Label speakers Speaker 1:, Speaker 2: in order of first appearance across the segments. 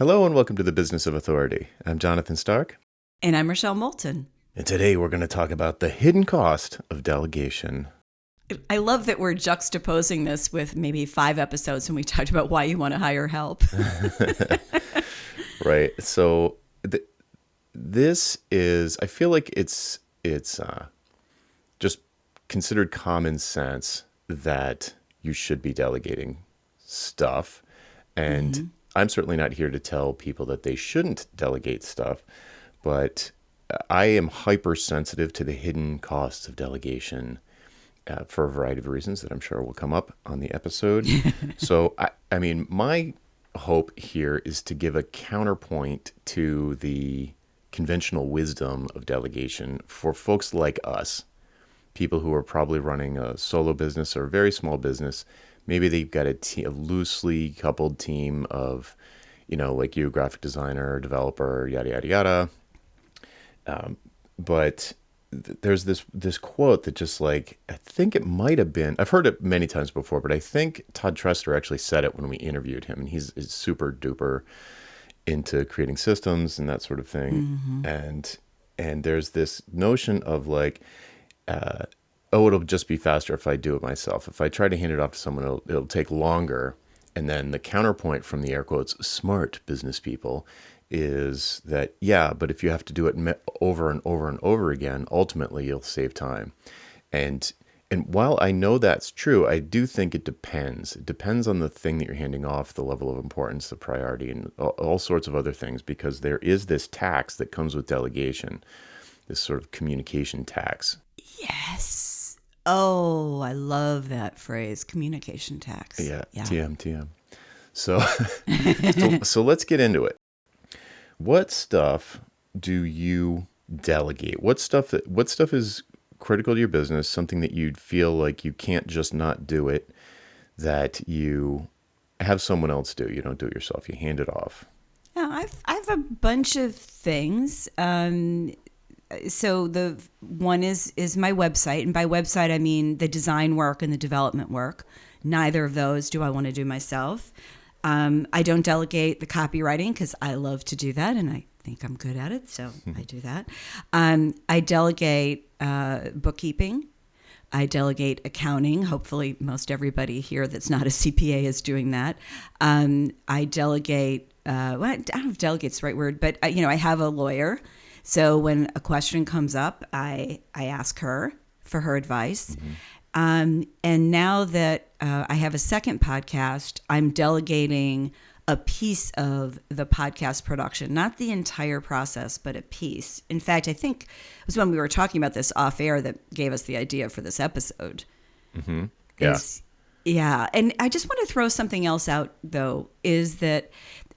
Speaker 1: Hello and welcome to the Business of Authority. I'm Jonathan Stark.
Speaker 2: And I'm Rochelle Moulton.
Speaker 1: And today we're going to talk about the hidden cost of delegation.
Speaker 2: I love that we're juxtaposing this with maybe 5 episodes when we talked about why you want to hire help.
Speaker 1: Right. So this is, I feel like it's just considered common sense that you should be delegating stuff. And I'm certainly not here to tell people that they shouldn't delegate stuff, but I am hypersensitive to the hidden costs of delegation for a variety of reasons that I'm sure will come up on the episode. So, I mean, my hope here is to give a counterpoint to the conventional wisdom of delegation for folks like us, people who are probably running a solo business or a very small business. Maybe they've got a loosely coupled team of, like you, graphic designer, developer, yada, yada, yada. But there's this quote that just I think it might have been, I've heard it many times before, but I think Todd Trusteder actually said it when we interviewed him. And he's super duper into creating systems and that sort of thing. And there's this notion of it'll just be faster if I do it myself. If I try to hand it off to someone, it'll take longer. And then the counterpoint from the air quotes smart business people is that, yeah, but if you have to do it over and over and over again, ultimately you'll save time. And while I know that's true, I do think it depends. It depends on the thing that you're handing off, the level of importance, the priority, and all sorts of other things, because there is this tax that comes with delegation, this sort of communication tax.
Speaker 2: Yes. Oh, I love that phrase, communication tax.
Speaker 1: Yeah. TM. So let's get into it. What stuff do you delegate? What stuff is critical to your business, something that you'd feel like you can't just not do it, that you have someone else do? You don't do it yourself. You hand it off.
Speaker 2: Yeah, I have a bunch of things. So the one is my website. And by website, I mean the design work and the development work. Neither of those do I want to do myself. I don't delegate the copywriting because I love to do that and I think I'm good at it, so I do that. I delegate bookkeeping. I delegate accounting. Hopefully most everybody here that's not a CPA is doing that. I delegate, I don't know if delegate's the right word, but I have a lawyer. So when a question comes up, I ask her for her advice. And now that I have a second podcast, I'm delegating a piece of the podcast production, not the entire process, but a piece. In fact, I think it was when we were talking about this off air that gave us the idea for this episode.
Speaker 1: Yeah.
Speaker 2: Yeah. And I just want to throw something else out, though, is that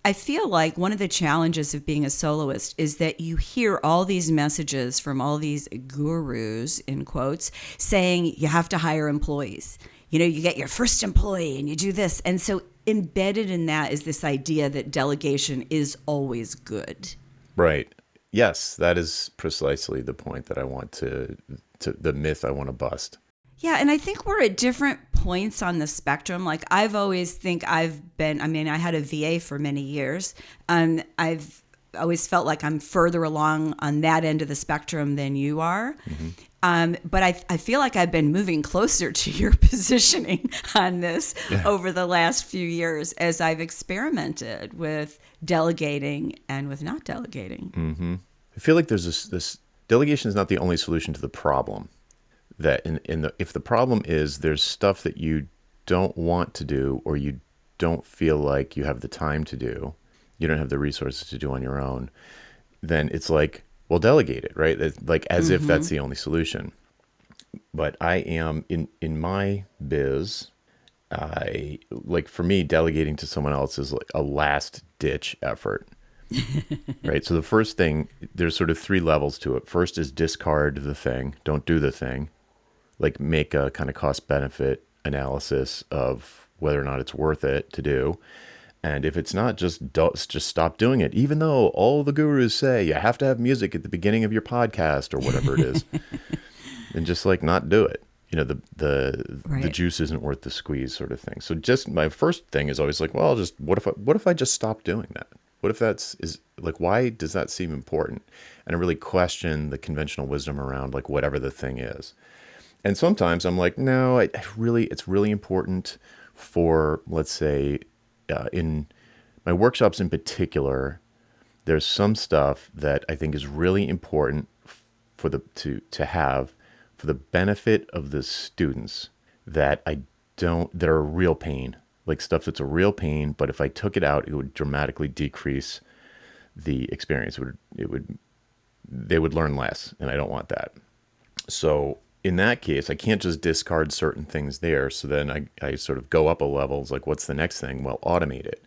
Speaker 2: I feel like one of the challenges of being a soloist is that you hear all these messages from all these gurus, in quotes, saying you have to hire employees. You get your first employee and you do this. And so embedded in that is this idea that delegation is always good.
Speaker 1: Right. Yes, that is precisely the point that I want to the myth I want to bust.
Speaker 2: Yeah, and I think we're at different points on the spectrum. I had a VA for many years, and I've always felt like I'm further along on that end of the spectrum than you are. But I feel like I've been moving closer to your positioning on this over the last few years as I've experimented with delegating and with not delegating.
Speaker 1: I feel like there's this delegation is not the only solution to the problem. That if the problem is there's stuff that you don't want to do or you don't feel like you have the time to do, you don't have the resources to do on your own, then it's well, delegate it, right? It's as if that's the only solution. But I am in my biz, for me, delegating to someone else is a last ditch effort. Right. So the first thing, there's sort of 3 levels to it. First is discard the thing, don't do the thing. Make a kind of cost benefit analysis of whether or not it's worth it to do. And if it's not, just stop doing it, even though all the gurus say you have to have music at the beginning of your podcast or whatever it is, and just not do it. The juice isn't worth the squeeze sort of thing. So just my first thing is always what if I just stop doing that? What if that's is like, why does that seem important? And I really question the conventional wisdom around like whatever the thing is. And sometimes I'm like, no, it's really important for, let's say, in my workshops in particular, there's some stuff that I think is really important for the to have for the benefit of the students that I don't that are a real pain, like stuff that's a real pain, but if I took it out, it would dramatically decrease the experience. It would they would learn less, and I don't want that. So in that case, I can't just discard certain things there. So then I sort of go up a level. It's like, what's the next thing? Well, automate it.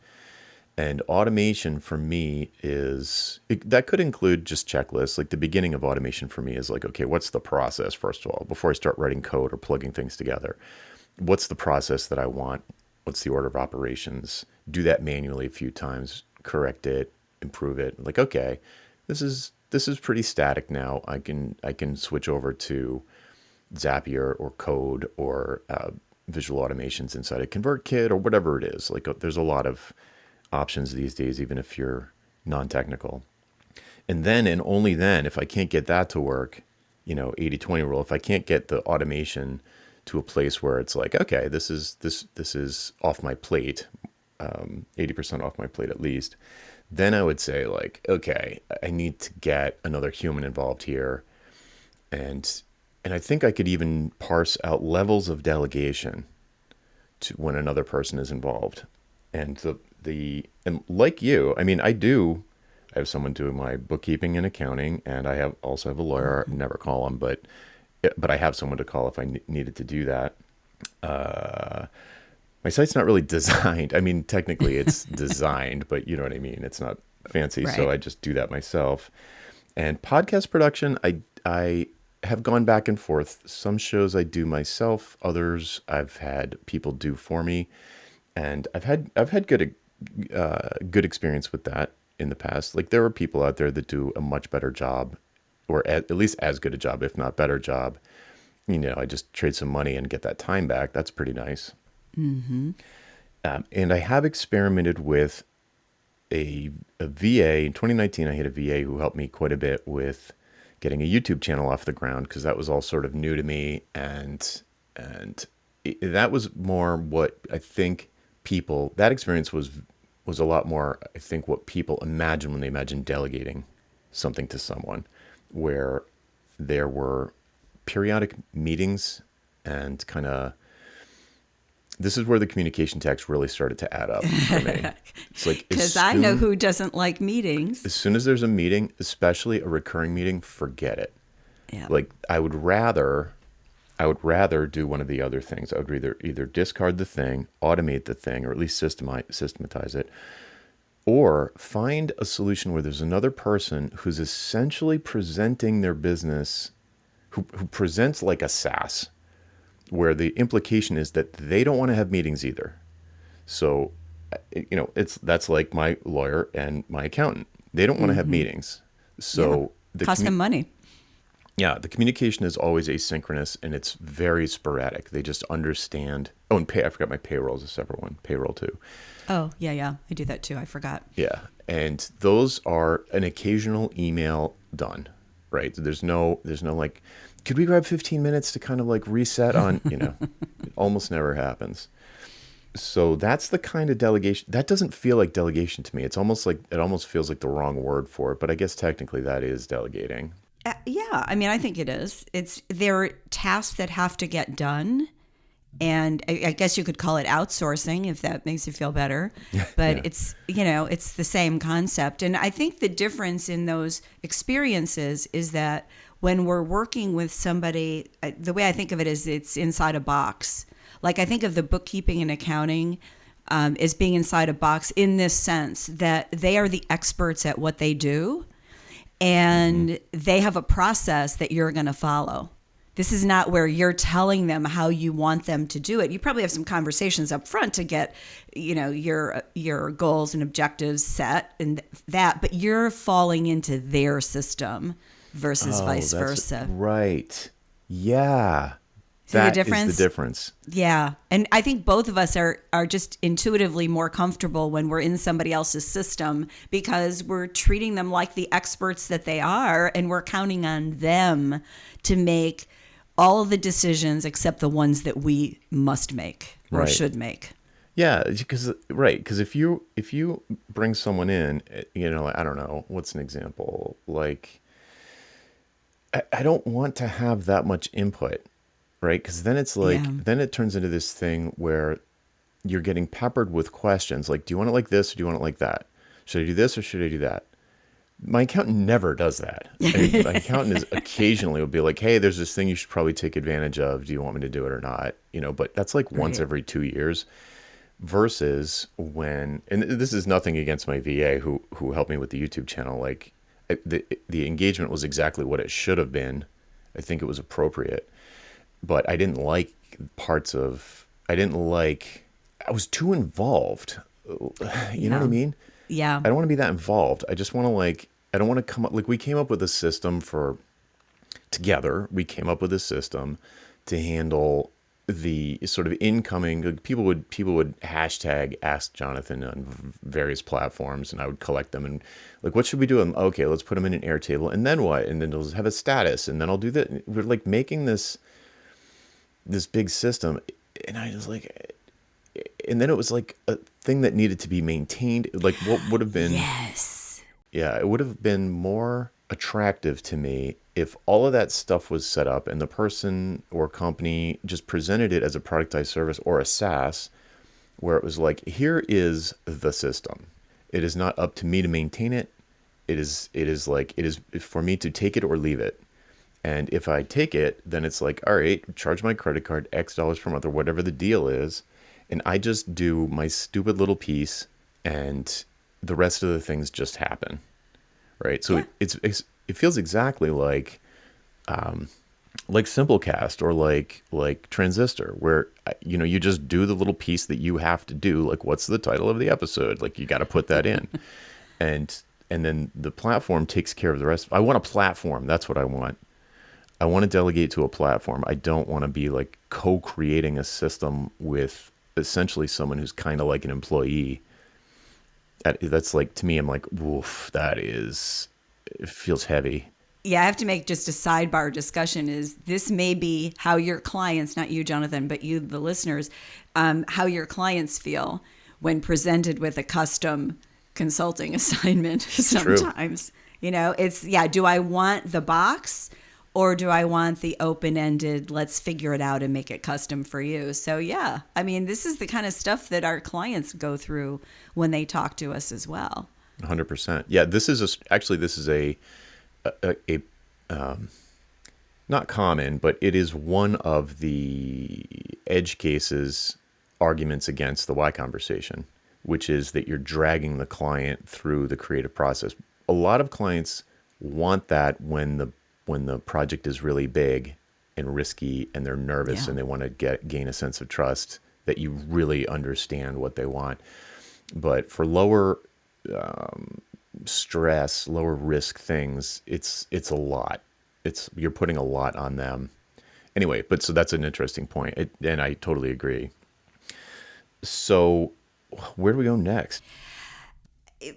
Speaker 1: And automation for me that could include just checklists. Like the beginning of automation for me is like, okay, what's the process, first of all, before I start writing code or plugging things together? What's the process that I want? What's the order of operations? Do that manually a few times, correct it, improve it. Like, okay, this is pretty static now. I can switch over to Zapier or code or visual automations inside a ConvertKit or whatever it is. Like there's a lot of options these days, even if you're non-technical. And then and only then, if I can't get that to work, 80/20 rule, if I can't get the automation to a place where it's like, okay, this is off my plate, 80% off my plate at least, then I would say like, okay, I need to get another human involved here. And I think I could even parse out levels of delegation to when another person is involved. And and like you, I mean, I have someone doing my bookkeeping and accounting, and I also have a lawyer. I never call him, but I have someone to call if I needed to do that. My site's not really designed. I mean, technically it's designed, but you know what I mean. It's not fancy, so
Speaker 2: Right.
Speaker 1: I just do that myself. And podcast production, I have gone back and forth. Some shows I do myself, others I've had people do for me, and I've had good experience with that in the past. Like there are people out there that do a much better job, or at least as good a job, if not better job. I just trade some money and get that time back. That's pretty nice.
Speaker 2: Mm-hmm.
Speaker 1: And I have experimented with a VA. In 2019, I had a VA who helped me quite a bit with getting a YouTube channel off the ground because that was all sort of new to me, and that was more what I think people that experience was a lot more, I think, what people imagine when they imagine delegating something to someone, where there were periodic meetings and kind of this is where the communication text really started to add up for me. It's like
Speaker 2: Because I know who doesn't like meetings.
Speaker 1: as soon as there's a meeting, especially a recurring meeting, forget it.
Speaker 2: Yeah.
Speaker 1: Like I would rather do one of the other things. I would either discard the thing, automate the thing, or at least systematize it, or find a solution where there's another person who's essentially presenting their business, who presents like a SaaS, where the implication is that they don't want to have meetings either. So, that's like my lawyer and my accountant. They don't want to have
Speaker 2: Mm-hmm.
Speaker 1: meetings.
Speaker 2: Yeah.
Speaker 1: So
Speaker 2: Cost them money.
Speaker 1: yeah, the communication is always asynchronous and it's very sporadic. They just understand. Oh, and I forgot my payroll is a separate one. Payroll too.
Speaker 2: Oh, yeah, yeah. I do that too. I forgot.
Speaker 1: Yeah. And those are an occasional email done, right? There's no like, could we grab 15 minutes to kind of like reset on, it almost never happens. So that's the kind of delegation that doesn't feel like delegation to me. It almost feels like the wrong word for it, but I guess technically that is delegating.
Speaker 2: Yeah, I mean, I think it is. There are tasks that have to get done, and I guess you could call it outsourcing if that makes you feel better. But
Speaker 1: Yeah.
Speaker 2: it's the same concept, and I think the difference in those experiences is that when we're working with somebody, the way I think of it is it's inside a box. Like I think of the bookkeeping and accounting as being inside a box in this sense that they are the experts at what they do and they have a process that you're going to follow. This is not where you're telling them how you want them to do it. You probably have some conversations up front to get, your goals and objectives set and that, but you're falling into their system versus
Speaker 1: Oh,
Speaker 2: vice
Speaker 1: that's
Speaker 2: versa.
Speaker 1: right. Yeah.
Speaker 2: See the
Speaker 1: That is the
Speaker 2: difference?
Speaker 1: difference.
Speaker 2: Yeah. And I think both of us are just intuitively more comfortable when we're in somebody else's system because we're treating them like the experts that they are, and we're counting on them to make all of the decisions except the ones that we must make or
Speaker 1: Right.
Speaker 2: should make.
Speaker 1: Yeah, because if you bring someone in, I don't know, what's an example? Like I don't want to have that much input, right? Because then it's like
Speaker 2: Yeah.
Speaker 1: then it turns into this thing where you're getting peppered with questions like, do you want it like this or do you want it like that? Should I do this or should I do that? My accountant never does that. My accountant is occasionally will be like, hey, there's this thing you should probably take advantage of. Do you want me to do it or not? But that's like once
Speaker 2: Right.
Speaker 1: every 2 years versus when, and this is nothing against my VA who helped me with the YouTube channel. Like the engagement was exactly what it should have been. I think it was appropriate, but I didn't like, I was too involved. You know what I
Speaker 2: Yeah.
Speaker 1: mean?
Speaker 2: Yeah.
Speaker 1: I don't want to be that involved. I just want to I don't want to come up, like we came up with a system together, we came up with a system to handle the sort of incoming, like people would hashtag ask Jonathan on various platforms and I would collect them and like, what should we do? And okay, let's put them in an Airtable and then what? And then it'll have a status and then I'll do that. We're like making this big system and I was like, and then it was like a thing that needed to be maintained. Like what would have been,
Speaker 2: Yes.
Speaker 1: yeah, it would have been more attractive to me if all of that stuff was set up and the person or company just presented it as a productized service or a SaaS, where it was like, here is the system. It is not up to me to maintain it. It is for me to take it or leave it. And if I take it, then it's like, all right, charge my credit card X dollars per month or whatever the deal is. And I just do my stupid little piece and the rest of the things just happen. Right. So
Speaker 2: Yeah.
Speaker 1: it feels exactly like Simplecast or like Transistor, where you just do the little piece that you have to do. Like, what's the title of the episode? Like, you got to put that in, and then the platform takes care of the rest. I want a platform. That's what I want. I want to delegate to a platform. I don't want to be like co-creating a system with essentially someone who's kind of like an employee. That's like, to me, I'm like, woof, it feels heavy.
Speaker 2: Yeah, I have to make just a sidebar discussion is this may be how your clients, not you, Jonathan, but you, the listeners, how your clients feel when presented with a custom consulting assignment
Speaker 1: It's true.
Speaker 2: sometimes. It's, yeah, do I want the box or do I want the open-ended, let's figure it out and make it custom for you? So, yeah, I mean, this is the kind of stuff that our clients go through when they talk to us as well.
Speaker 1: 100%. Yeah, this is a not common, but it is one of the edge cases arguments against the why conversation, which is that you're dragging the client through the creative process. A lot of clients want that when the project is really big and risky and they're nervous
Speaker 2: Yeah.
Speaker 1: and they want to gain a sense of trust that you really understand what they want. But for lower stress, lower risk things, it's a lot. You're putting a lot on them. Anyway, but so that's an interesting point, and I totally agree. So, where do we go next?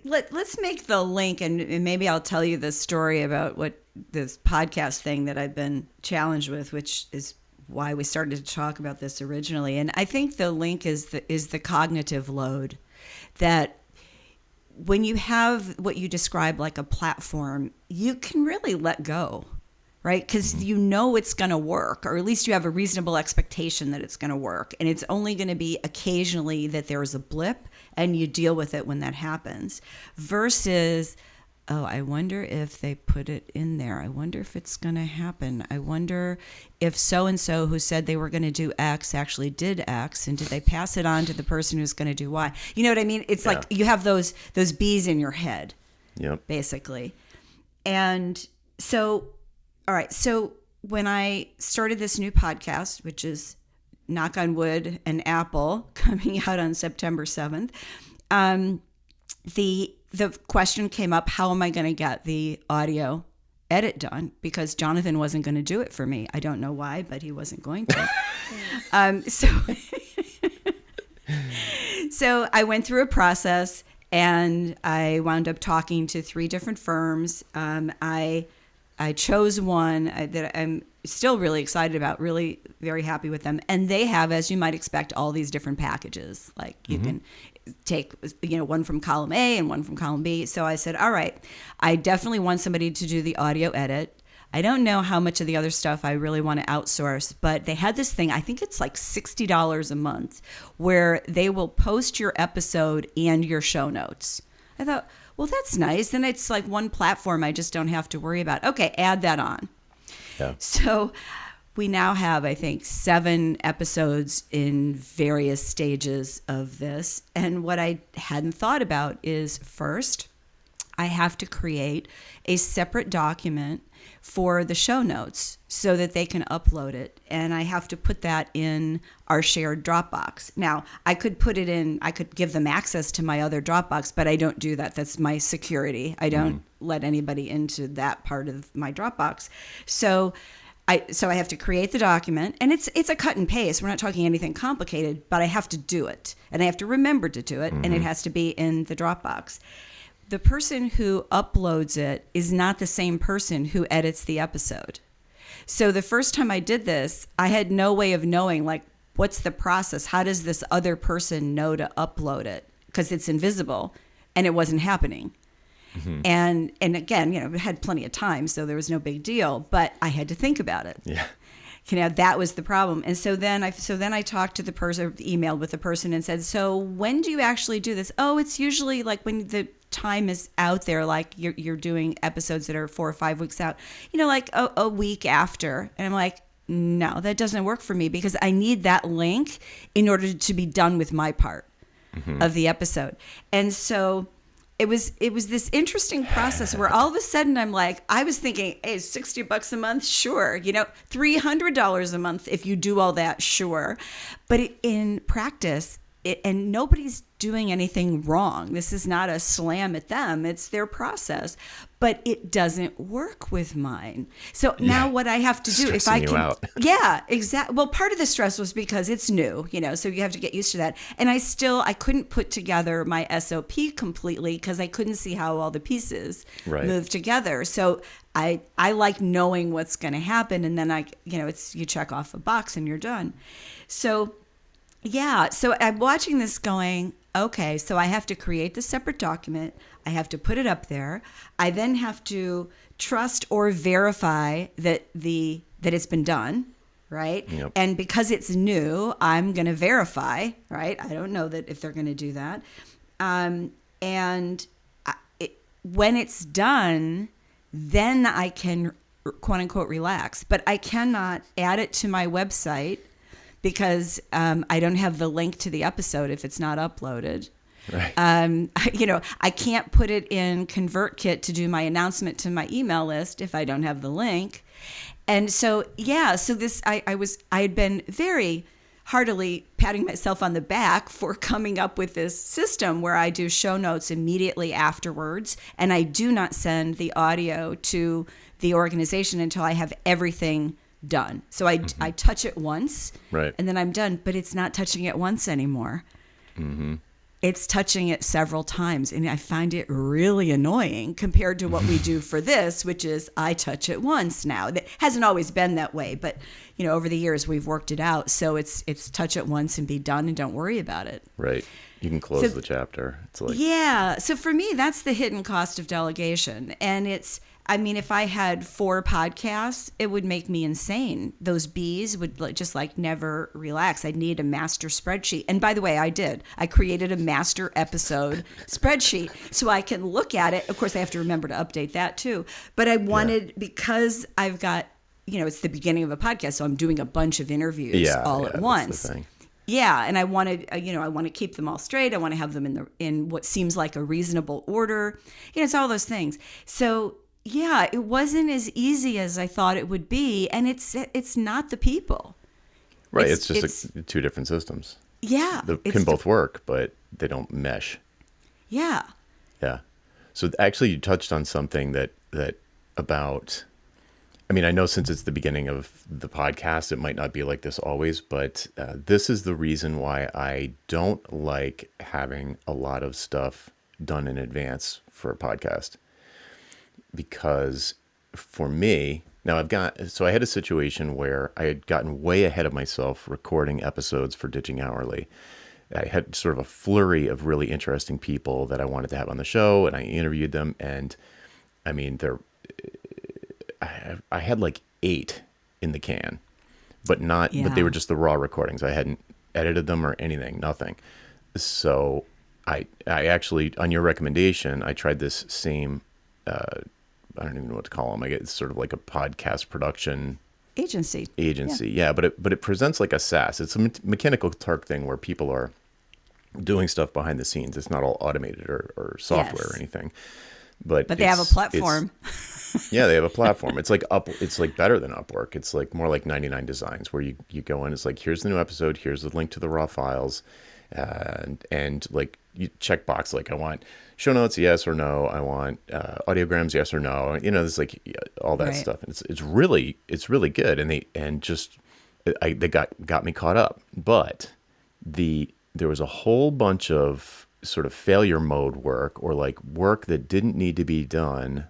Speaker 2: Let's make the link, and maybe I'll tell you the story about what this podcast thing that I've been challenged with, which is why we started to talk about this originally. And I think the link is the cognitive load that when you have what you describe like a platform, you can really let go, right? Because you know it's going to work, or at least you have a reasonable expectation that it's going to work. And it's only going to be occasionally that there's a blip and you deal with it when that happens versus, oh, I wonder if they put it in there. I wonder if it's going to happen. I wonder if so-and-so who said they were going to do X actually did X, and did they pass it on to the person who's going to do Y? You know what I mean? It's
Speaker 1: Yeah.
Speaker 2: like you have those bees in your head,
Speaker 1: Yep.
Speaker 2: basically. And so, all right. So when I started this new podcast, which is knock on wood, an apple, coming out on September 7th, the question came up, how am I going to get the audio edit done because Jonathan wasn't going to do it for me. I don't know why, but he wasn't going to. So so I went through a process, and I wound up talking to 3 different firms. I chose one that I'm still really excited about, really very happy with them. And they have, as you might expect, all these different packages. Like you can take, one from column A and one from column B. So I said, all right, I definitely want somebody to do the audio edit. I don't know how much of the other stuff I really want to outsource, but they had this thing, I think it's like $60 a month, where they will post your episode and your show notes. I thought, well, that's nice. Then it's like one platform I just don't have to worry about. Okay, add that on.
Speaker 1: Yeah.
Speaker 2: So we now have, I think, 7 episodes in various stages of this. And what I hadn't thought about is, first, I have to create a separate document for the show notes so that they can upload it. And I have to put that in our shared Dropbox. Now, I could give them access to my other Dropbox, but I don't do that. That's my security. I don't let anybody into that part of my Dropbox. So I have to create the document, and it's a cut and paste. We're not talking anything complicated, but I have to do it, and I have to remember to do it, and it has to be in the Dropbox. The person who uploads it is not the same person who edits the episode. So the first time I did this, I had no way of knowing, like, what's the process? How does this other person know to upload it? Because it's invisible, and it wasn't happening. And again, it had plenty of time, so there was no big deal, but I had to think about it.
Speaker 1: Yeah.
Speaker 2: That was the problem. And so then I talked to the person, emailed with the person and said, so when do you actually do this? Oh, it's usually like when the time is out there, like you're doing episodes that are 4 or 5 weeks out, like a week after. And I'm like, no, that doesn't work for me because I need that link in order to be done with my part of the episode. And so it was this interesting process where all of a sudden I was thinking, hey, $60 a month, sure. $300 a month if you do all that, sure. But in practice, and nobody's doing anything wrong. This is not a slam at them. It's their process. But it doesn't work with mine. So now what I have to do, if I can...
Speaker 1: out.
Speaker 2: Yeah, exactly. Well, part of the stress was because it's new, so you have to get used to that. And I couldn't put together my SOP completely because I couldn't see how all the pieces move together. So I like knowing what's going to happen. And then you check off a box and you're done. So... yeah, so I'm watching this going, okay, so I have to create the separate document. I have to put it up there. I then have to trust or verify that it's been done, right?
Speaker 1: Yep.
Speaker 2: And because it's new, I'm going to verify, right? I don't know that if they're going to do that. When it's done, then I can, quote unquote, relax. But I cannot add it to my website because I don't have the link to the episode if it's not uploaded.
Speaker 1: Right.
Speaker 2: I can't put it in ConvertKit to do my announcement to my email list if I don't have the link. And so, I had been very heartily patting myself on the back for coming up with this system where I do show notes immediately afterwards, and I do not send the audio to the organization until I have everything done. So I touch it once,
Speaker 1: right,
Speaker 2: and then I'm done, but it's not touching it once anymore. It's touching it several times, and I find it really annoying compared to what we do for this, which is I touch it once now. That hasn't always been that way, but over the years we've worked it out. So it's touch it once and be done and don't worry about it.
Speaker 1: Right. You can close the chapter. It's like,
Speaker 2: yeah. So for me, that's the hidden cost of delegation. And if I had 4 podcasts, it would make me insane. Those bees would just never relax. I'd need a master spreadsheet. And by the way, I did. I created a master episode spreadsheet so I can look at it. Of course, I have to remember to update that too. But I wanted, because I've got, it's the beginning of a podcast, so I'm doing a bunch of interviews all at once.
Speaker 1: That's the thing.
Speaker 2: Yeah, and I wanted, I want to keep them all straight. I want to have them in what seems like a reasonable order. It's all those things. So yeah, it wasn't as easy as I thought it would be, and it's not the people.
Speaker 1: Right, it's just 2 different systems.
Speaker 2: Yeah,
Speaker 1: They can both work, but they don't mesh.
Speaker 2: Yeah.
Speaker 1: Yeah. So actually, you touched on something that about, I mean, I know since it's the beginning of the podcast, it might not be like this always, but this is the reason why I don't like having a lot of stuff done in advance for a podcast. Because for me, now so I had a situation where I had gotten way ahead of myself recording episodes for Ditching Hourly. I had sort of a flurry of really interesting people that I wanted to have on the show, and I interviewed them. And I mean, I had like 8 in the can, but they
Speaker 2: Yeah.
Speaker 1: were just the raw recordings. I hadn't edited them or anything, nothing. So I actually, on your recommendation, I tried this same, I don't even know what to call them. I guess it's sort of like a podcast production
Speaker 2: Agency. Yeah.
Speaker 1: agency. Yeah, but it presents like a SaaS. It's a Mechanical Turk thing where people are doing stuff behind the scenes. It's not all automated or software or
Speaker 2: Yes.
Speaker 1: anything. But
Speaker 2: But they have a platform.
Speaker 1: yeah, they have a platform. It's like it's like better than Upwork. It's like more like 99 Designs, where you go in. It's like, here's the new episode. Here's the link to the raw files, and like you check box, like I want show notes, yes or no. I want audiograms, yes or no. There's like all that
Speaker 2: Right.
Speaker 1: stuff, and it's really good. And they got me caught up, but there was a whole bunch of sort of failure mode work, or like work that didn't need to be done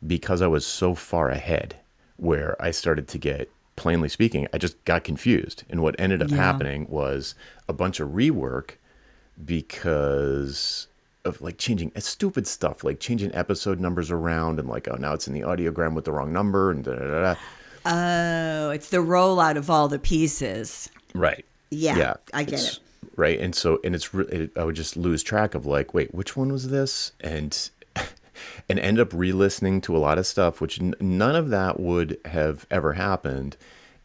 Speaker 1: because I was so far ahead, where I started to get, plainly speaking, I just got confused. And what ended up
Speaker 2: Yeah.
Speaker 1: happening was a bunch of rework because of like changing stupid stuff, like changing episode numbers around, and like, oh, now it's in the audiogram with the wrong number, and da da da.
Speaker 2: Oh, it's the rollout of all the pieces.
Speaker 1: Right.
Speaker 2: Yeah,
Speaker 1: Yeah.
Speaker 2: I get
Speaker 1: It's
Speaker 2: it.
Speaker 1: right. I would just lose track of like, wait, which one was this? And end up re-listening to a lot of stuff, which none of that would have ever happened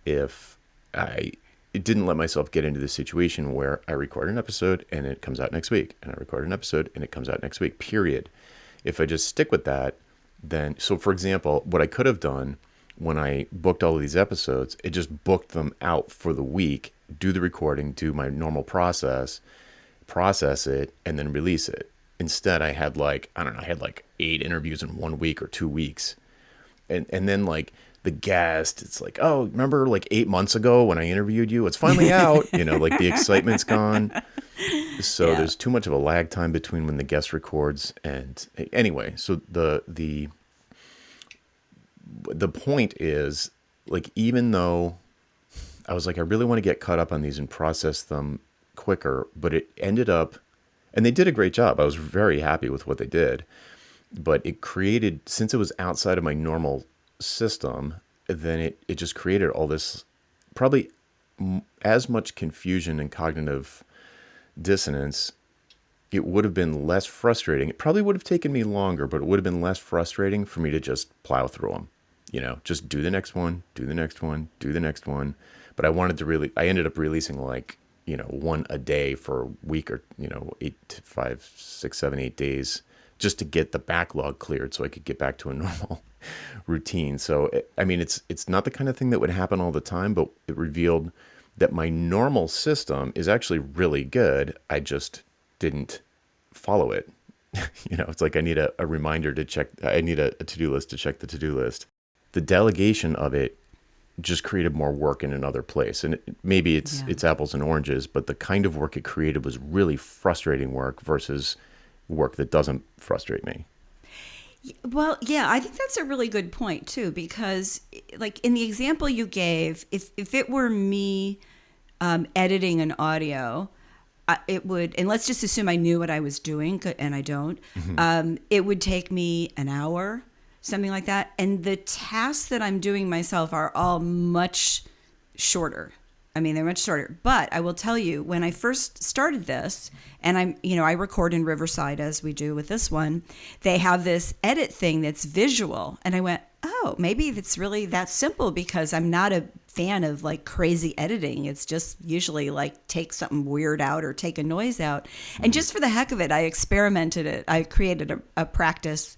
Speaker 1: if I didn't let myself get into the situation where I record an episode and it comes out next week, and I record an episode and it comes out next week, period. If I just stick with that, then, so for example, what I could have done when I booked all of these episodes, it just booked them out for the week, do the recording, do my normal process it, and then release it. Instead, I had like, I don't know, I had like 8 interviews in 1 week or 2 weeks. And then like the guest, it's like, oh, remember like 8 months ago when I interviewed you? It's finally out. Like the excitement's gone. So
Speaker 2: Yeah.
Speaker 1: there's too much of a lag time between when the guest records. And anyway, so the point is, like, even though I was like, I really want to get caught up on these and process them quicker, but it ended up, and they did a great job. I was very happy with what they did, but it created, since it was outside of my normal system, then it just created all this, probably as much confusion and cognitive dissonance. It would have been less frustrating. It probably would have taken me longer, but it would have been less frustrating for me to just plow through them. Just do the next one, do the next one, do the next one. But I ended up releasing like, one a day for a week, or, 8, 5, 6, 7, 8 days, just to get the backlog cleared so I could get back to a normal routine. So, I mean, it's not the kind of thing that would happen all the time, but it revealed that my normal system is actually really good. I just didn't follow it. It's like I need a reminder to check. I need a to-do list to check the to-do list. The delegation of it just created more work in another place. And maybe
Speaker 2: Yeah.
Speaker 1: it's apples and oranges, but the kind of work it created was really frustrating work versus work that doesn't frustrate me.
Speaker 2: Well, yeah, I think that's a really good point too, because like in the example you gave, if it were me editing an audio, it would, and let's just assume I knew what I was doing, and I don't. It would take me an hour, something like that, and the tasks that I'm doing myself are all much shorter. I mean, they're much shorter. But I will tell you, when I first started this, and I record in Riverside as we do with this one, they have this edit thing that's visual. And I went, oh, maybe it's really that simple, because I'm not a fan of like crazy editing. It's just usually like take something weird out or take a noise out. And just for the heck of it, I experimented it. I created a practice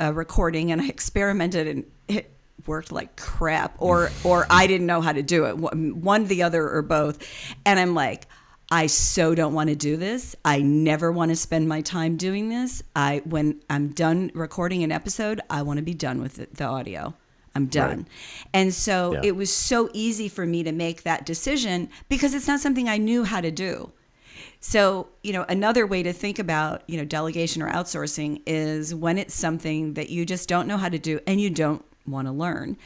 Speaker 2: recording, and I experimented, and it worked like crap, or I didn't know how to do it, one, the other, or both. And I'm like, I so don't want to do this. I never want to spend my time doing this. When I'm done recording an episode, I want to be done with the audio. I'm
Speaker 1: Right.
Speaker 2: done. And so
Speaker 1: Yeah.
Speaker 2: it was so easy for me to make that decision because it's not something I knew how to do. So, another way to think about, delegation or outsourcing is when it's something that you just don't know how to do and you don't want to learn.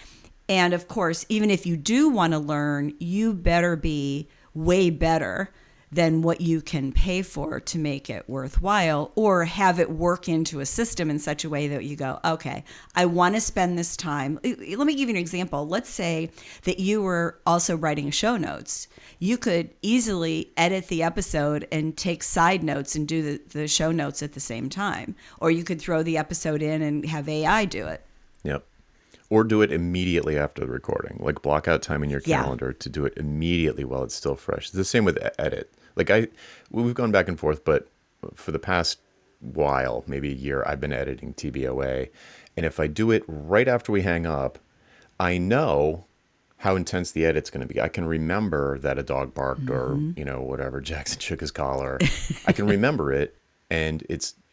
Speaker 2: And of course, even if you do want to learn, you better be way better than what you can pay for to make it worthwhile, or have it work into a system in such a way that you go, okay, I want to spend this time. Let me give you an example. Let's say that you were also writing show notes. You could easily edit the episode and take side notes and do the show notes at the same time. Or you could throw the episode in and have AI do it.
Speaker 1: Yep. Or do it immediately after the recording. Like block out time in your
Speaker 2: Yeah.
Speaker 1: calendar to do it immediately while it's still fresh. It's the same with edit. Like we've gone back and forth, but for the past while, maybe a year, I've been editing TBOA. And if I do it right after we hang up, I know how intense the edit's going to be. I can remember that a dog barked or, whatever, Jackson shook his collar. I can remember it, and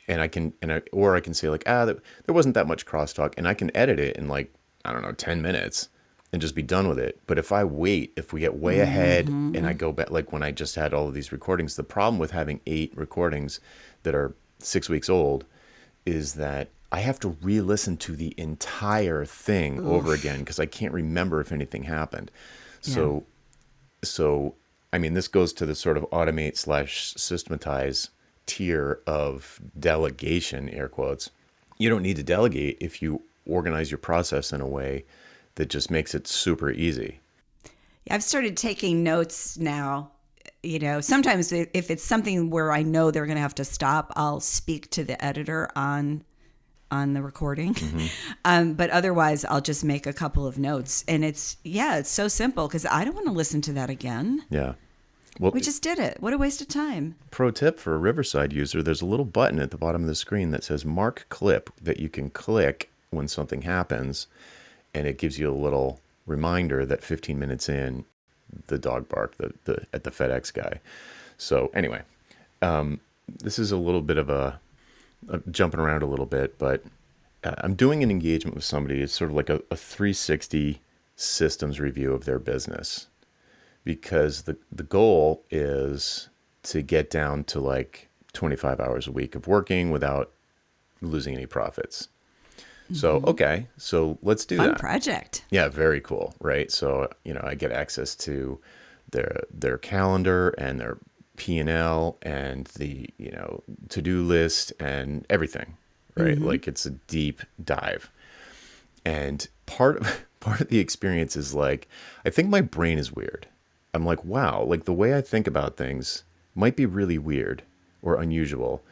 Speaker 1: I can say like, there wasn't that much crosstalk, and I can edit it in like, I don't know, 10 minutes and just be done with it. But if we get way ahead and I go back, like when I just had all of these recordings, the problem with having 8 recordings that are 6 weeks old is that I have to re-listen to the entire thing over again because I can't remember if anything happened.
Speaker 2: Yeah.
Speaker 1: So, I mean, this goes to the sort of automate/systematize tier of delegation, air quotes. You don't need to delegate if you organize your process in a way that just makes it super easy.
Speaker 2: I've started taking notes now. Sometimes if it's something where I know they're going to have to stop, I'll speak to the editor on the recording. But otherwise, I'll just make a couple of notes. And it's so simple because I don't want to listen to that again.
Speaker 1: Yeah. Well,
Speaker 2: We just did it. What a waste of time.
Speaker 1: pro tip for a Riverside user, there's a little button at the bottom of the screen that says mark clip that you can click when something happens. And it gives you a little reminder that 15 minutes in, the dog barked at the FedEx guy. So anyway, this is a little bit of a jumping around a little bit, but I'm doing an engagement with somebody. It's sort of like a 360 systems review of their business, because the goal is to get down to like 25 hours a week of working without losing any profits. So, okay, so let's do
Speaker 2: Fun
Speaker 1: that.
Speaker 2: project.
Speaker 1: Yeah, very cool, right? So, I get access to their calendar and their P&L and the, to-do list and everything, right? Like it's a deep dive. And part of the experience is like, I think my brain is weird. I'm like, wow, like the way I think about things might be really weird or unusual,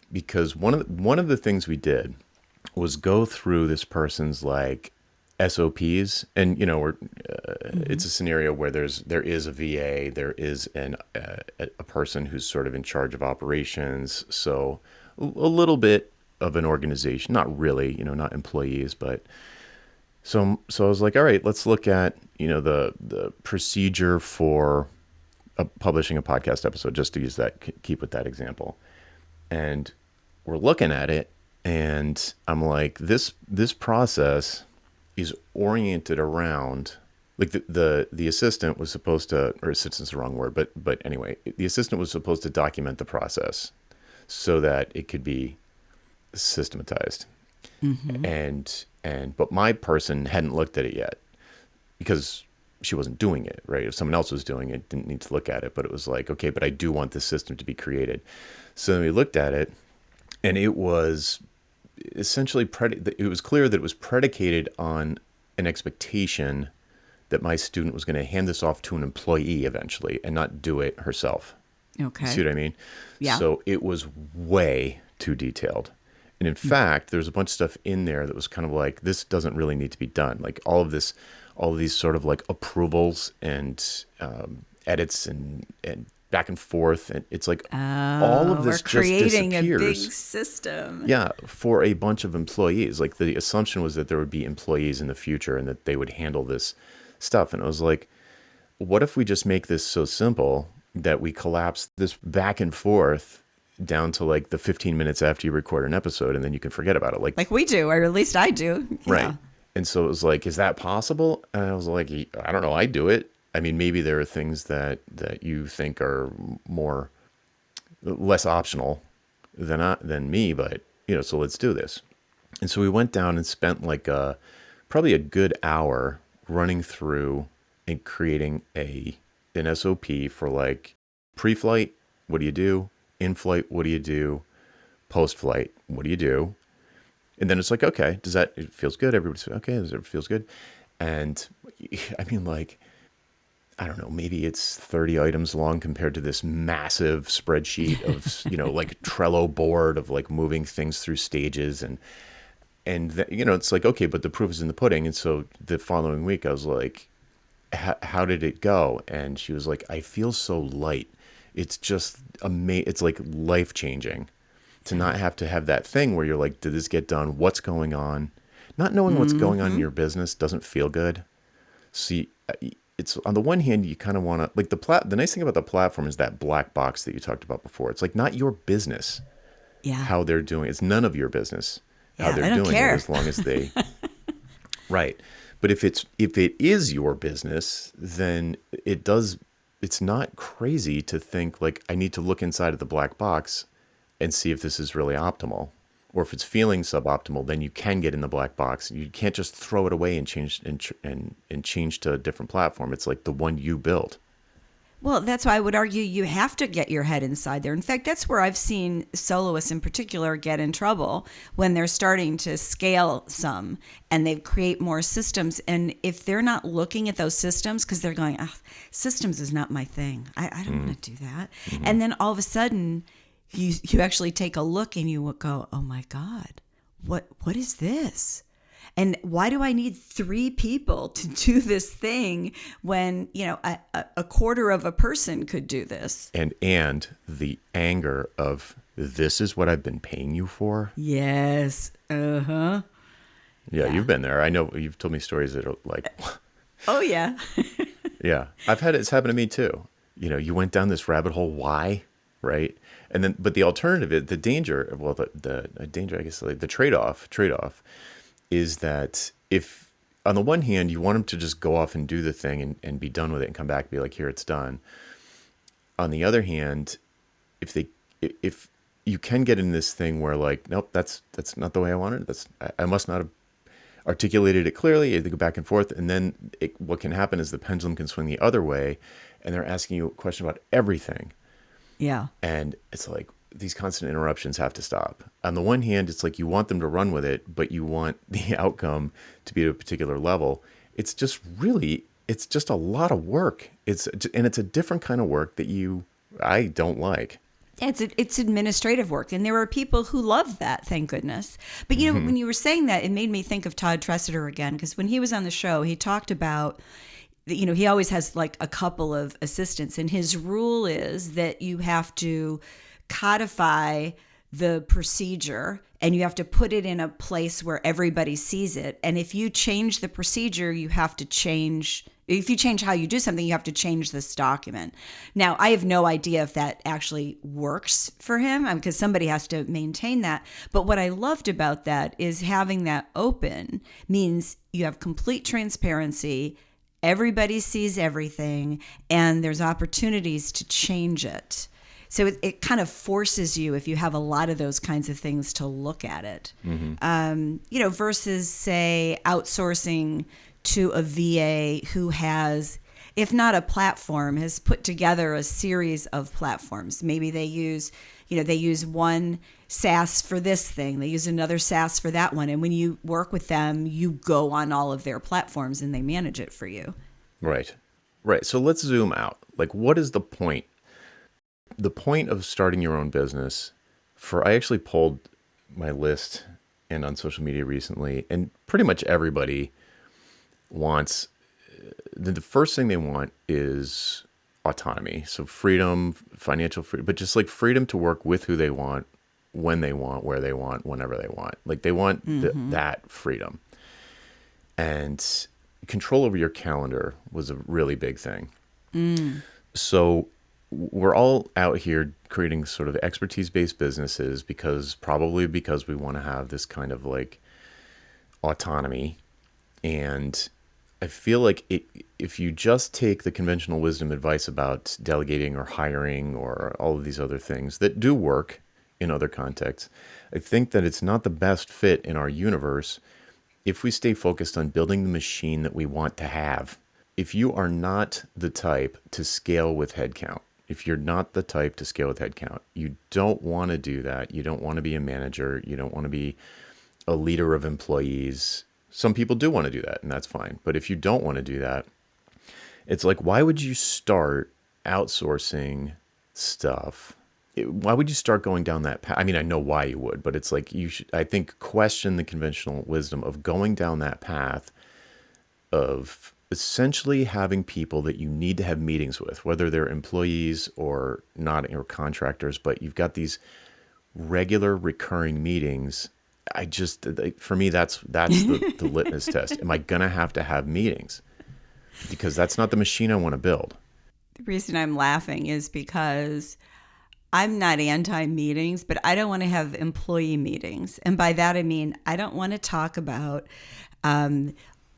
Speaker 1: because one of the things we did was go through this person's like SOPs, and it's a scenario where there is a VA, there is a person who's sort of in charge of operations, so a little bit of an organization, not really, not employees, but so I was like, all right, let's look at the procedure for publishing a podcast episode, just to use that, keep with that example, and we're looking at it. And I'm like, this process is oriented around, like the assistant was supposed to, or assistant's the wrong word, but anyway, the assistant was supposed to document the process so that it could be systematized. But my person hadn't looked at it yet because she wasn't doing it, right? If someone else was doing it, didn't need to look at it, but it was like, okay, but I do want this system to be created. So then we looked at it, and it was essentially it was clear that it was predicated on an expectation that my student was going to hand this off to an employee eventually and not do it herself.
Speaker 2: Okay.
Speaker 1: You see what I mean?
Speaker 2: Yeah.
Speaker 1: So it was way too detailed. And in fact, there's a bunch of stuff in there that was kind of like, this doesn't really need to be done. Like all of these sort of like approvals and edits and back and forth, and it's like all of this
Speaker 2: We're creating
Speaker 1: just
Speaker 2: a big
Speaker 1: disappears.
Speaker 2: system.
Speaker 1: Yeah, for a bunch of employees. Like the assumption was that there would be employees in the future and that they would handle this stuff. And it was like, what if we just make this so simple that we collapse this back and forth down to like the 15 minutes after you record an episode, and then you can forget about it.
Speaker 2: Like we do, or at least I do.
Speaker 1: Right.
Speaker 2: Yeah.
Speaker 1: And so it was like, is that possible? And I was like, I don't know. I do it. I mean, maybe there are things that you think are more less optional than me, but so let's do this. And so we went down and spent like probably a good hour running through and creating an SOP for like pre-flight, what do you do? In-flight, what do you do? Post-flight, what do you do? And then it's like, okay, it feels good? Everybody's okay, it feels good? And I mean, like, I don't know, maybe it's 30 items long compared to this massive spreadsheet of, like Trello board of like moving things through stages. It's like, okay, but the proof is in the pudding. And so the following week I was like, how did it go? And she was like, I feel so light. It's just it's like life changing to not have to have that thing where you're like, did this get done? What's going on? Not knowing what's going on in your business doesn't feel good. See, it's on the one hand, you kind of want to like the nice thing about the platform is that black box that you talked about before. It's like not your business
Speaker 2: Yeah.
Speaker 1: how they're doing. It's none of your business how
Speaker 2: Yeah,
Speaker 1: they're
Speaker 2: I don't
Speaker 1: doing
Speaker 2: care.
Speaker 1: it as long as they right. But if it is your business, then it's not crazy to think like I need to look inside of the black box and see if this is really optimal. Or if it's feeling suboptimal, then you can get in the black box. You can't just throw it away and change to a different platform. It's like the one you built.
Speaker 2: Well, that's why I would argue you have to get your head inside there. In fact, that's where I've seen soloists in particular get in trouble when they're starting to scale some and they create more systems. And if they're not looking at those systems because they're going, oh, systems is not my thing. I don't want to do that. And then all of a sudden you actually take a look and you would go, oh my God, what is this? And why do I need 3 people to do this thing when, a quarter of a person could do this?
Speaker 1: And the anger of this is what I've been paying you for.
Speaker 2: Yes. Uh-huh.
Speaker 1: Yeah, you've been there. I know you've told me stories that are like,
Speaker 2: Oh, yeah.
Speaker 1: yeah, it's happened to me too. You went down this rabbit hole. Why? Right. And then, but the alternative, the danger, well, the danger, I guess, like the trade-off is that if on the one hand, you want them to just go off and do the thing and be done with it and come back and be like, here, it's done. On the other hand, if you can get in this thing where like, nope, that's not the way I wanted it. I must not have articulated it clearly. They go back and forth. And then what can happen is the pendulum can swing the other way and they're asking you a question about everything.
Speaker 2: Yeah.
Speaker 1: And it's like these constant interruptions have to stop. On the one hand, it's like you want them to run with it, but you want the outcome to be at a particular level. It's just a lot of work. It's a different kind of work that I don't like.
Speaker 2: It's administrative work, and there are people who love that, thank goodness. But when you were saying that, it made me think of Todd Trusteder again, because when he was on the show, he talked about he always has like a couple of assistants, and his rule is that you have to codify the procedure and you have to put it in a place where everybody sees it. And if you change the procedure, if you change how you do something, you have to change this document. Now, I have no idea if that actually works for him because somebody has to maintain that. But what I loved about that is having that open means you have complete transparency. Everybody sees everything, and there's opportunities to change it. So it kind of forces you, if you have a lot of those kinds of things, to look at it. Versus, say, outsourcing to a VA who has, if not a platform, has put together a series of platforms. Maybe they use one SaaS for this thing. They use another SaaS for that one. And when you work with them, you go on all of their platforms and they manage it for you.
Speaker 1: Right. Right. So let's zoom out. Like, what is the point? The point of starting your own business I actually pulled my list and on social media recently, and pretty much everybody wants, the first thing they want is autonomy. So freedom, financial freedom, but just like freedom to work with who they want, when they want, where they want, whenever they want. Like they want that freedom. And control over your calendar was a really big thing. So we're all out here creating sort of expertise-based businesses because we want to have this kind of like autonomy. And I feel like if you just take the conventional wisdom advice about delegating or hiring or all of these other things that do work in other contexts, I think that it's not the best fit in our universe if we stay focused on building the machine that we want to have. If you are not the type to scale with headcount, if you're not the type to scale with headcount, you don't want to do that. You don't want to be a manager. You don't want to be a leader of employees. Some people do want to do that, and that's fine. But if you don't want to do that, it's like, why would you start outsourcing stuff? Why would you start going down that path? I mean, I know why you would, but it's like you should, I think, question the conventional wisdom of going down that path of essentially having people that you need to have meetings with, whether they're employees or not, or contractors, but you've got these regular recurring meetings. For me, that's the litmus test. Am I gonna have to have meetings? Because that's not the machine I want to build.
Speaker 2: The reason I'm laughing is because I'm not anti meetings, but I don't want to have employee meetings. And by that, I mean, I don't want to talk about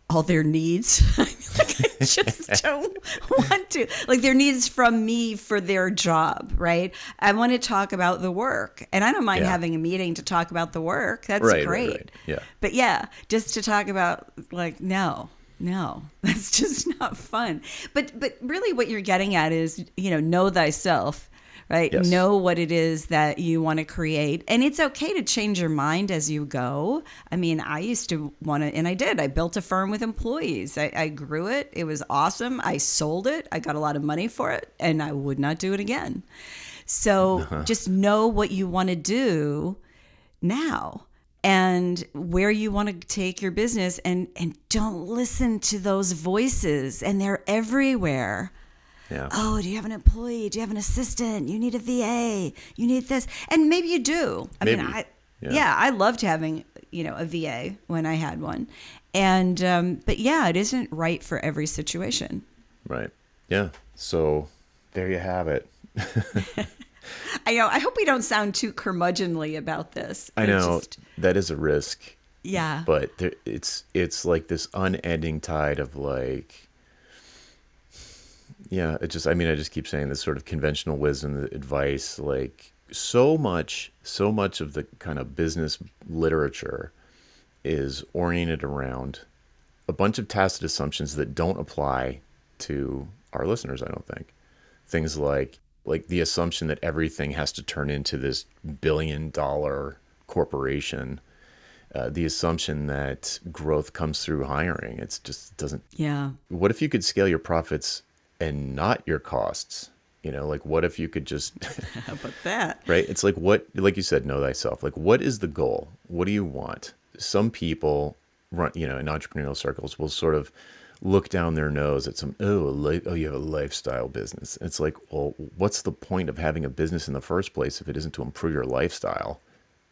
Speaker 2: all their needs. I just don't want to. Like their needs from me for their job, right? I want to talk about the work. And I don't mind
Speaker 1: Yeah.
Speaker 2: having a meeting to talk about the work. That's
Speaker 1: Right.
Speaker 2: great.
Speaker 1: Yeah.
Speaker 2: But yeah, just to talk about like, no, that's just not fun. But really what you're getting at is, know thyself, right?
Speaker 1: Yes.
Speaker 2: Know what it is that you want to create. And it's okay to change your mind as you go. I mean, I used to want to, and I did. I built a firm with employees. I grew it. It was awesome. I sold it. I got a lot of money for it, and I would not do it again. So just know what you want to do now and where you want to take your business, and don't listen to those voices, and they're everywhere.
Speaker 1: Yeah.
Speaker 2: Oh, do you have an employee? Do you have an assistant? You need a VA. You need this. And maybe you do. I
Speaker 1: Maybe.
Speaker 2: mean,
Speaker 1: Yeah.
Speaker 2: I loved having, a VA when I had one. And, but yeah, it isn't right for every situation.
Speaker 1: Right. Yeah. So there you have it.
Speaker 2: I know. I hope we don't sound too curmudgeonly about this.
Speaker 1: I know that is a risk,
Speaker 2: Yeah.
Speaker 1: but it's like this unending tide of like, yeah, I mean, I just keep saying this sort of conventional wisdom, the advice, like so much of the kind of business literature is oriented around a bunch of tacit assumptions that don't apply to our listeners, I don't think. Things like the assumption that everything has to turn into this $1 billion corporation, the assumption that growth comes through hiring. It's just doesn't.
Speaker 2: Yeah.
Speaker 1: What if you could scale your profits and not your costs? Like what if you could just
Speaker 2: How about that?
Speaker 1: right? It's like you said, know thyself. Like what is the goal? What do you want? Some people run, in entrepreneurial circles will sort of look down their nose at you have a lifestyle business. It's like, well, what's the point of having a business in the first place if it isn't to improve your lifestyle?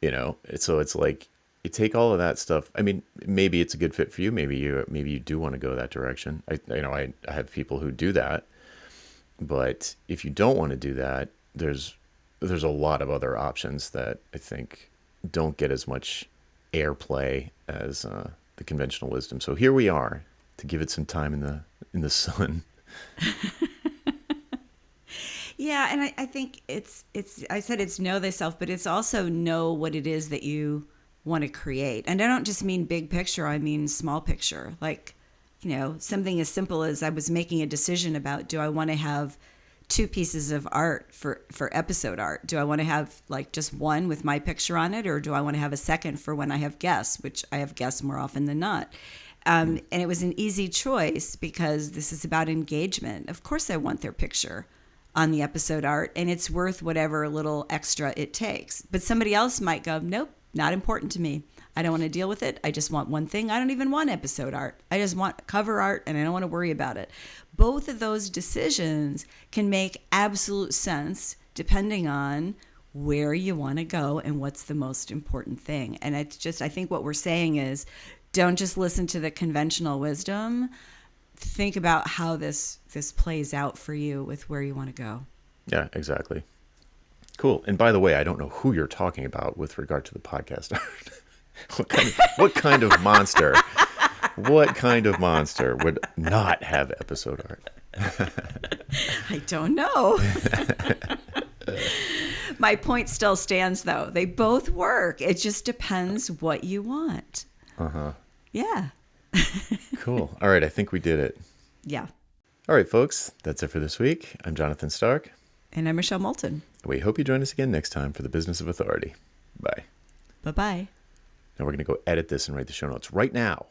Speaker 1: So it's like you take all of that stuff. I mean, maybe it's a good fit for you. Maybe you do want to go that direction. I have people who do that, but if you don't want to do that, there's a lot of other options that I think don't get as much airplay as the conventional wisdom. So here we are to give it some time in the sun.
Speaker 2: Yeah, and I think I said it's know thyself, but it's also know what it is that you want to create. And I don't just mean big picture, I mean small picture. Like, something as simple as I was making a decision about, do I want to have 2 pieces of art for episode art? Do I want to have like just one with my picture on it, or do I want to have a second for when I have guests, which I have guests more often than not? And it was an easy choice because this is about engagement. Of course, I want their picture on the episode art, and it's worth whatever little extra it takes. But somebody else might go, nope, not important to me. I don't want to deal with it. I just want one thing. I don't even want episode art. I just want cover art, and I don't want to worry about it. Both of those decisions can make absolute sense depending on where you want to go and what's the most important thing. And it's just, I think what we're saying is, don't just listen to the conventional wisdom. Think about how this plays out for you with where you want to go.
Speaker 1: Yeah, exactly. Cool. And by the way, I don't know who you're talking about with regard to the podcast art. What kind of monster? What kind of monster would not have episode art?
Speaker 2: I don't know. My point still stands, though. They both work. It just depends what you want. Yeah.
Speaker 1: Cool. All right, I think we did it.
Speaker 2: Yeah.
Speaker 1: All right, folks, that's it for this week. I'm Jonathan Stark.
Speaker 2: And I'm Michelle Moulton.
Speaker 1: We hope you join us again next time for the Business of Authority. Bye.
Speaker 2: Bye-bye.
Speaker 1: Now we're going to go edit this and write the show notes right now.